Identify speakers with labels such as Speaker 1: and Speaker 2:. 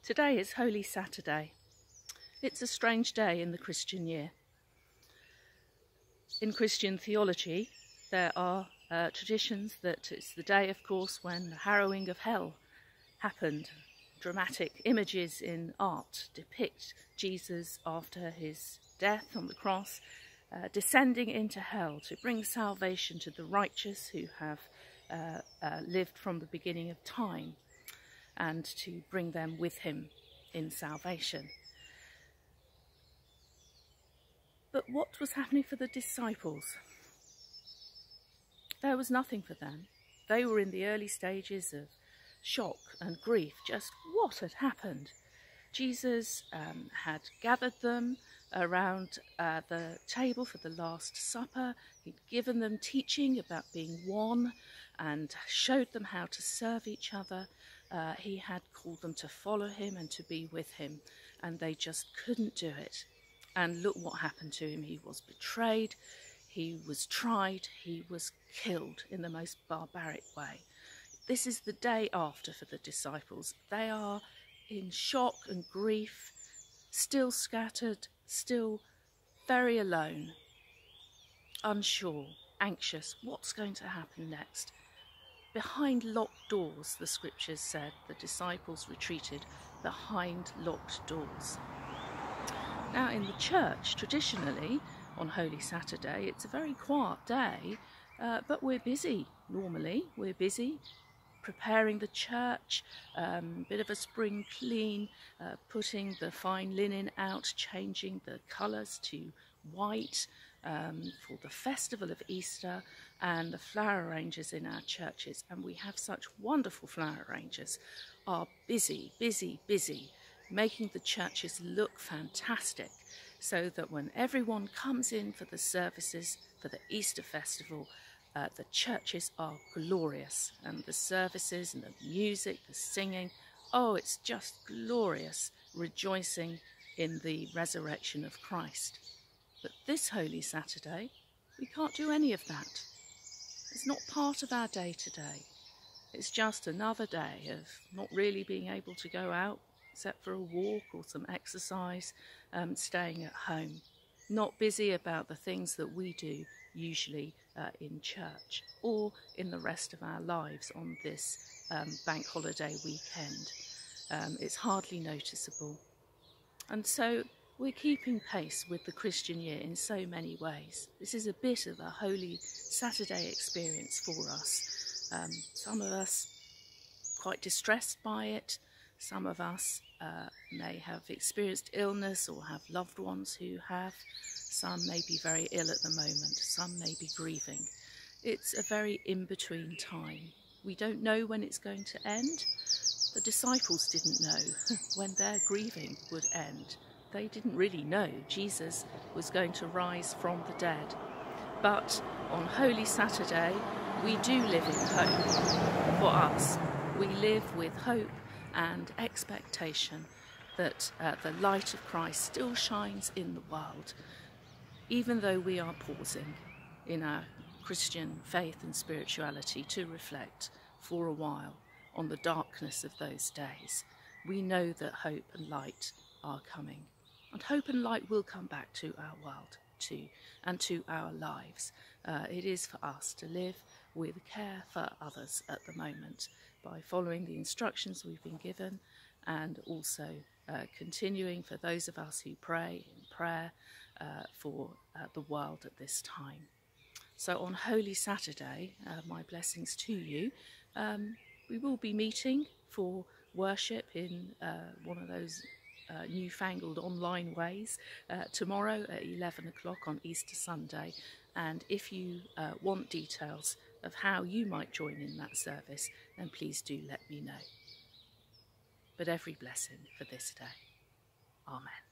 Speaker 1: Today is Holy Saturday. It's a strange day in the Christian year. In Christian theology, there are traditions that it's the day, of course, when the harrowing of hell happened. Dramatic images in art depict Jesus after his death on the cross, descending into hell to bring salvation to the righteous who have lived from the beginning of time, and to bring them with him in salvation. But what was happening for the disciples? There was nothing for them. They were in the early stages of shock and grief. Just what had happened? Jesus had gathered them around the table for the Last Supper. He'd given them teaching about being one and showed them how to serve each other. He had called them to follow him and to be with him, and they just couldn't do it. And look what happened to him. He was betrayed, he was tried, he was killed in the most barbaric way. This is the day after for the disciples. They are in shock and grief, still scattered, still very alone, unsure, anxious. What's going to happen next? Behind locked doors, the scriptures said, the disciples retreated behind locked doors. Now in the church, traditionally, on Holy Saturday, it's a very quiet day, but we're busy normally. We're busy preparing the church, bit of a spring clean, putting the fine linen out, changing the colours to white for the festival of Easter, and the flower arrangers in our churches, and we have such wonderful flower arrangers, are busy, making the churches look fantastic, so that when everyone comes in for the services for the Easter festival, the churches are glorious, and the services and the music, the singing, oh, it's just glorious, rejoicing in the resurrection of Christ. But this Holy Saturday, we can't do any of that. It's not part of our day today. It's just another day of not really being able to go out except for a walk or some exercise, staying at home. Not busy about the things that we do usually in church or in the rest of our lives on this bank holiday weekend. It's hardly noticeable. And so we're keeping pace with the Christian year in so many ways. This is a bit of a Holy Saturday experience for us. Some of us quite distressed by it. Some of us may have experienced illness or have loved ones who have. Some may be very ill at the moment. Some may be grieving. It's a very in-between time. We don't know when it's going to end. The disciples didn't know when their grieving would end. They didn't really know Jesus was going to rise from the dead. But on Holy Saturday, we do live in hope for us. We live with hope and expectation that the light of Christ still shines in the world, even though we are pausing in our Christian faith and spirituality to reflect for a while on the darkness of those days. We know that hope and light are coming. And hope and light will come back to our world too, and to our lives. It is for us to live with care for others at the moment by following the instructions we've been given, and also continuing for those of us who pray in prayer for the world at this time. So on Holy Saturday, my blessings to you. We will be meeting for worship in one of those newfangled online ways tomorrow at 11 o'clock on Easter Sunday, and if you want details of how you might join in that service, then please do let me know. But every blessing for this day. Amen.